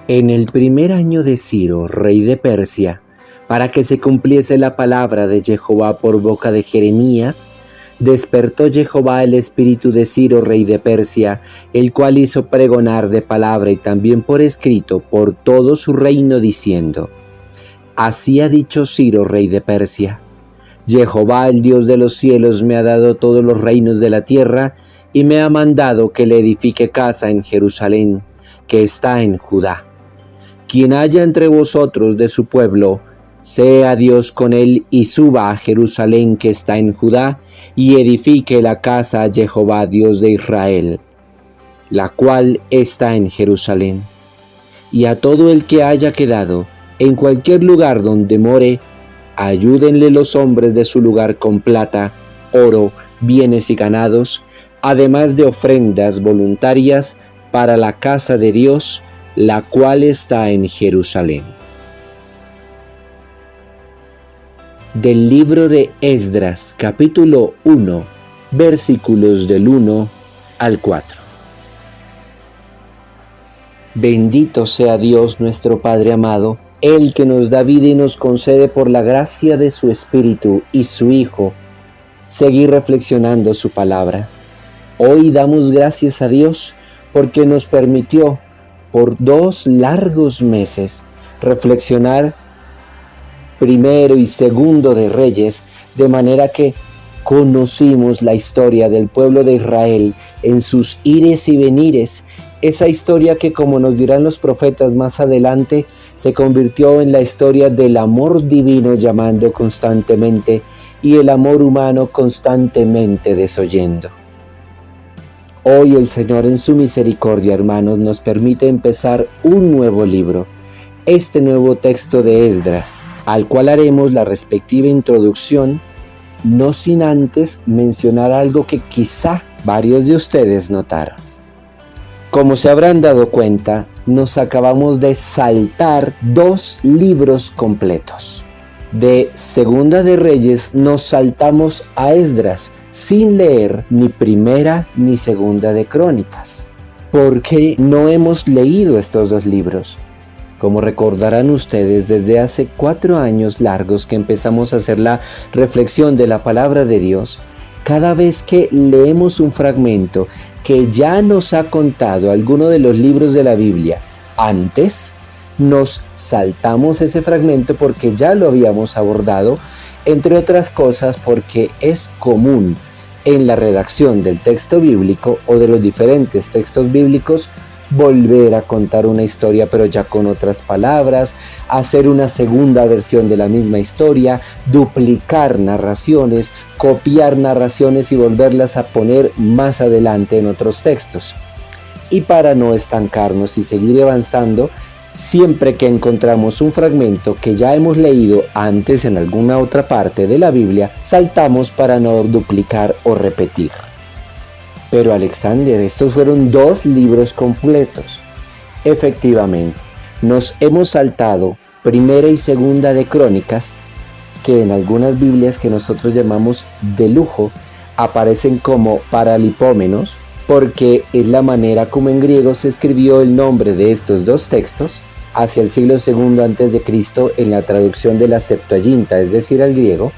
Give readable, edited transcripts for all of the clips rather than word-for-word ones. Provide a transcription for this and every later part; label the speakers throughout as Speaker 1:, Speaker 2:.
Speaker 1: En el primer año de Ciro, rey de Persia, para que se cumpliese la palabra de Jehová por boca de Jeremías, despertó Jehová el espíritu de Ciro, rey de Persia, el cual hizo pregonar de palabra y también por escrito por todo su reino, diciendo: Así ha dicho Ciro, rey de Persia: Jehová, el Dios de los cielos, me ha dado todos los reinos de la tierra y me ha mandado que le edifique casa en Jerusalén, que está en Judá. Quien haya entre vosotros de su pueblo, sea Dios con él y suba a Jerusalén que está en Judá, y edifique la casa a Jehová Dios de Israel, la cual está en Jerusalén. Y a todo el que haya quedado en cualquier lugar donde more, ayúdenle los hombres de su lugar con plata, oro, bienes y ganados, además de ofrendas voluntarias para la casa de Dios, la cual está en Jerusalén. Del libro de Esdras, capítulo 1, versículos del 1 al 4. Bendito sea Dios nuestro Padre amado, el que nos da vida y nos concede por la gracia de su Espíritu y su Hijo, seguir reflexionando su palabra. Hoy damos gracias a Dios porque nos permitió por 2 largos meses reflexionar primero y segundo de Reyes, de manera que conocimos la historia del pueblo de Israel en sus ires y venires, esa historia que, como nos dirán los profetas más adelante, se convirtió en la historia del amor divino llamando constantemente y el amor humano constantemente desoyendo. Hoy el Señor en su misericordia, hermanos, nos permite empezar un nuevo libro, este nuevo texto de Esdras, al cual haremos la respectiva introducción, no sin antes mencionar algo que quizá varios de ustedes notaron. Como se habrán dado cuenta, nos acabamos de saltar 2 libros completos. De Segunda de Reyes nos saltamos a Esdras sin leer ni Primera ni Segunda de Crónicas. ¿Por qué no hemos leído estos 2 libros? Como recordarán ustedes, desde hace 4 años largos que empezamos a hacer la reflexión de la palabra de Dios, cada vez que leemos un fragmento que ya nos ha contado alguno de los libros de la Biblia antes, nos saltamos ese fragmento porque ya lo habíamos abordado, entre otras cosas porque es común en la redacción del texto bíblico o de los diferentes textos bíblicos volver a contar una historia pero ya con otras palabras, hacer una segunda versión de la misma historia, duplicar narraciones, copiar narraciones y volverlas a poner más adelante en otros textos. Y para no estancarnos y seguir avanzando, siempre que encontramos un fragmento que ya hemos leído antes en alguna otra parte de la Biblia, saltamos para no duplicar o repetir. Pero Alexander, estos fueron 2 libros completos. Efectivamente, nos hemos saltado Primera y Segunda de Crónicas, que en algunas Biblias que nosotros llamamos de lujo, aparecen como paralipómenos, porque es la manera como en griego se escribió el nombre de estos 2 textos hacia el siglo II a.C. en la traducción de la Septuaginta, es decir, al griego,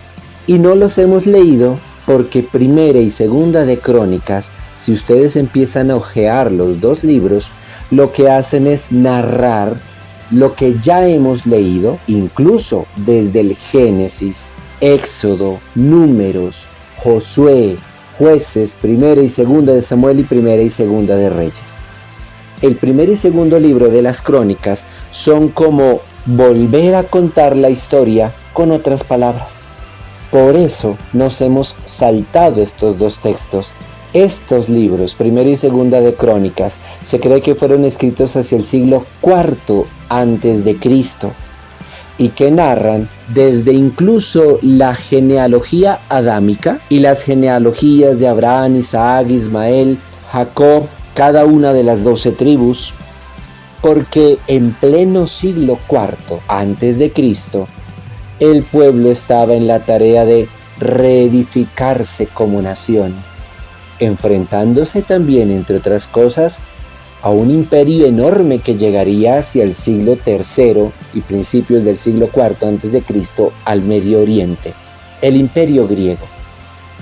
Speaker 1: y no los hemos leído porque Primera y Segunda de Crónicas, si ustedes empiezan a hojear los 2 libros, lo que hacen es narrar lo que ya hemos leído, incluso desde el Génesis, Éxodo, Números, Josué, Jueces, Primera y Segunda de Samuel y Primera y Segunda de Reyes. El primer y segundo libro de las Crónicas son como volver a contar la historia con otras palabras. Por eso nos hemos saltado estos 2 textos. Estos libros, Primera y Segunda de Crónicas, se cree que fueron escritos hacia el siglo IV a.C. y que narran desde incluso la genealogía adámica y las genealogías de Abraham, Isaac, Ismael, Jacob, cada una de las 12 tribus, porque en pleno siglo IV a.C., el pueblo estaba en la tarea de reedificarse como nación, enfrentándose también, entre otras cosas, a un imperio enorme que llegaría hacia el siglo III y principios del siglo IV a.C. al Medio Oriente, el Imperio griego.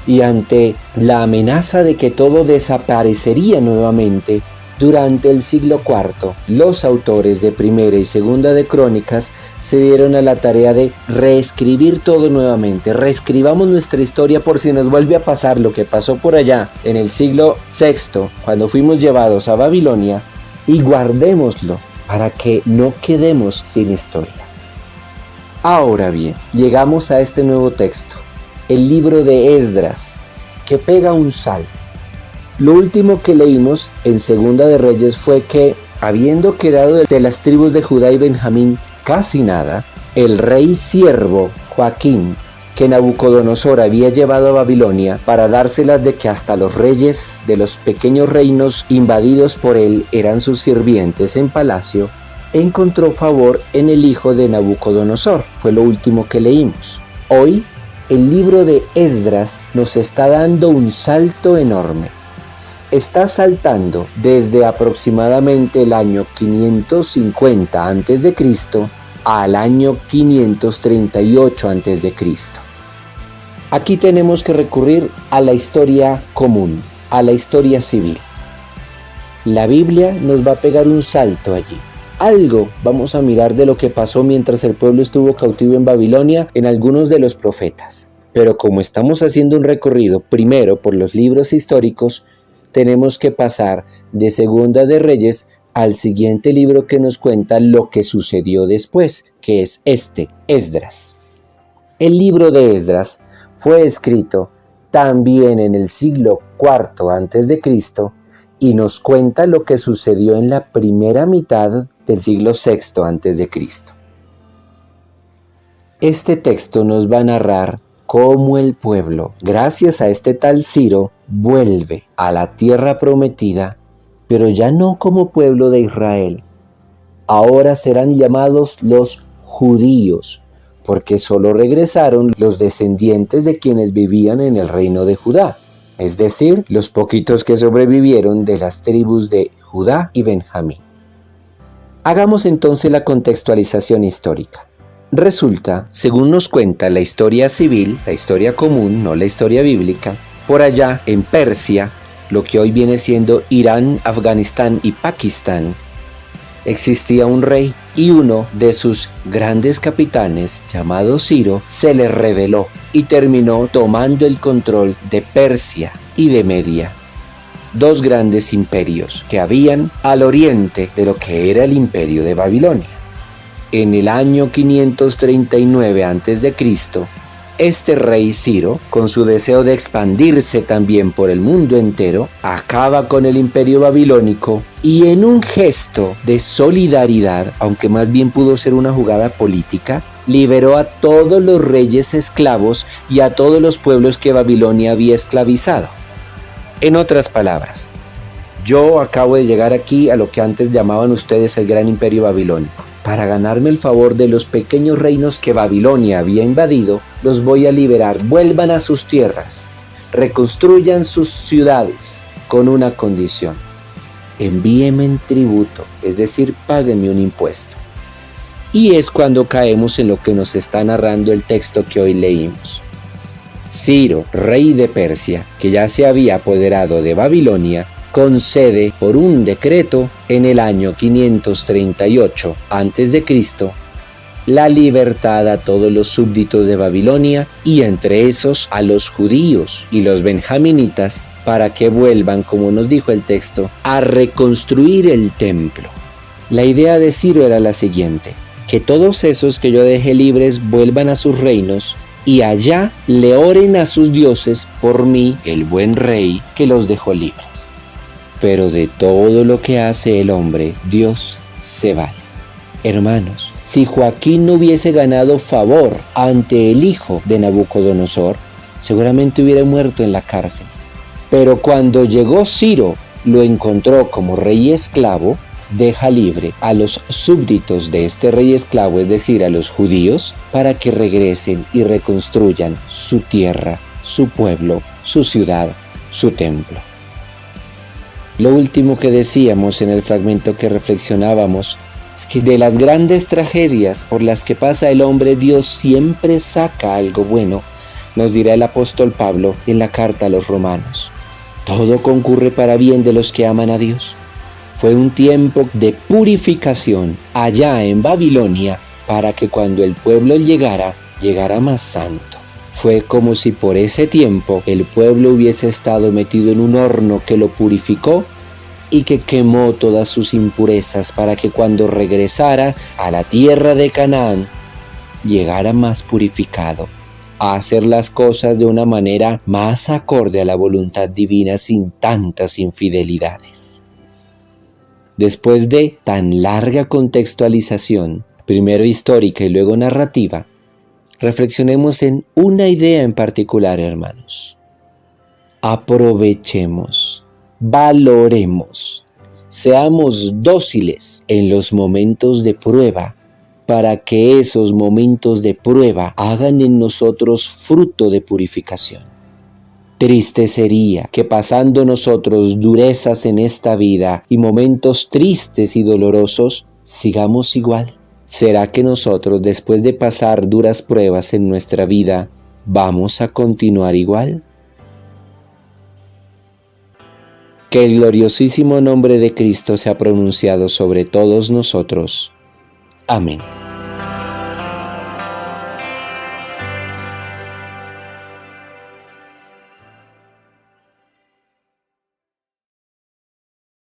Speaker 1: Y ante la amenaza de que todo desaparecería nuevamente, durante el siglo IV, los autores de Primera y Segunda de Crónicas se dieron a la tarea de reescribir todo nuevamente. Reescribamos nuestra historia por si nos vuelve a pasar lo que pasó por allá en el siglo VI, cuando fuimos llevados a Babilonia, y guardémoslo para que no quedemos sin historia. Ahora bien, llegamos a este nuevo texto, el libro de Esdras, que pega un salto. Lo último que leímos en Segunda de Reyes fue que, habiendo quedado de las tribus de Judá y Benjamín casi nada, el rey siervo Joaquín, que Nabucodonosor había llevado a Babilonia para dárselas de que hasta los reyes de los pequeños reinos invadidos por él eran sus sirvientes en palacio, encontró favor en el hijo de Nabucodonosor. Fue lo último que leímos. Hoy, el libro de Esdras nos está dando un salto enorme. Está saltando desde aproximadamente el año 550 a.C. al año 538 a.C. Aquí tenemos que recurrir a la historia común, a la historia civil. La Biblia nos va a pegar un salto allí. Algo vamos a mirar de lo que pasó mientras el pueblo estuvo cautivo en Babilonia en algunos de los profetas. Pero como estamos haciendo un recorrido primero por los libros históricos, tenemos que pasar de Segunda de Reyes al siguiente libro que nos cuenta lo que sucedió después, que es Esdras. El libro de Esdras fue escrito también en el siglo IV a.C. y nos cuenta lo que sucedió en la primera mitad del siglo VI a.C. Este texto nos va a narrar cómo el pueblo, gracias a este tal Ciro, vuelve a la tierra prometida, pero ya no como pueblo de Israel. Ahora serán llamados los judíos, porque solo regresaron los descendientes de quienes vivían en el reino de Judá, es decir, los poquitos que sobrevivieron de las tribus de Judá y Benjamín. Hagamos entonces la contextualización histórica. Resulta, según nos cuenta la historia civil, la historia común, no la historia bíblica, por allá en Persia, lo que hoy viene siendo Irán, Afganistán y Pakistán, existía un rey y uno de sus grandes capitanes, llamado Ciro, se le rebeló y terminó tomando el control de Persia y de Media, dos grandes imperios que habían al oriente de lo que era el imperio de Babilonia. En el año 539 a.C., este rey Ciro, con su deseo de expandirse también por el mundo entero, acaba con el imperio babilónico y en un gesto de solidaridad, aunque más bien pudo ser una jugada política, liberó a todos los reyes esclavos y a todos los pueblos que Babilonia había esclavizado. En otras palabras, yo acabo de llegar aquí a lo que antes llamaban ustedes el gran imperio babilónico. Para ganarme el favor de los pequeños reinos que Babilonia había invadido, los voy a liberar. Vuelvan a sus tierras, reconstruyan sus ciudades con una condición: envíenme en tributo, es decir, páguenme un impuesto. Y es cuando caemos en lo que nos está narrando el texto que hoy leímos. Ciro, rey de Persia, que ya se había apoderado de Babilonia, concede por un decreto en el año 538 a.C. la libertad a todos los súbditos de Babilonia y entre esos a los judíos y los benjaminitas para que vuelvan, como nos dijo el texto, a reconstruir el templo. La idea de Ciro era la siguiente: que todos esos que yo dejé libres vuelvan a sus reinos y allá le oren a sus dioses por mí, el buen rey que los dejó libres. Pero de todo lo que hace el hombre, Dios se vale. Hermanos, si Joaquín no hubiese ganado favor ante el hijo de Nabucodonosor, seguramente hubiera muerto en la cárcel. Pero cuando llegó Ciro, lo encontró como rey esclavo, deja libre a los súbditos de este rey esclavo, es decir, a los judíos, para que regresen y reconstruyan su tierra, su pueblo, su ciudad, su templo. Lo último que decíamos en el fragmento que reflexionábamos es que de las grandes tragedias por las que pasa el hombre, Dios siempre saca algo bueno, nos dirá el apóstol Pablo en la carta a los Romanos. Todo concurre para bien de los que aman a Dios. Fue un tiempo de purificación allá en Babilonia para que cuando el pueblo llegara más santo. Fue como si por ese tiempo el pueblo hubiese estado metido en un horno que lo purificó y que quemó todas sus impurezas para que cuando regresara a la tierra de Canaán llegara más purificado, a hacer las cosas de una manera más acorde a la voluntad divina sin tantas infidelidades. Después de tan larga contextualización, primero histórica y luego narrativa, reflexionemos en una idea en particular, hermanos. Aprovechemos, valoremos, seamos dóciles en los momentos de prueba para que esos momentos de prueba hagan en nosotros fruto de purificación. Triste sería que pasando nosotros durezas en esta vida y momentos tristes y dolorosos, sigamos igual. ¿Será que nosotros, después de pasar duras pruebas en nuestra vida, vamos a continuar igual? Que el gloriosísimo nombre de Cristo sea pronunciado sobre todos nosotros. Amén.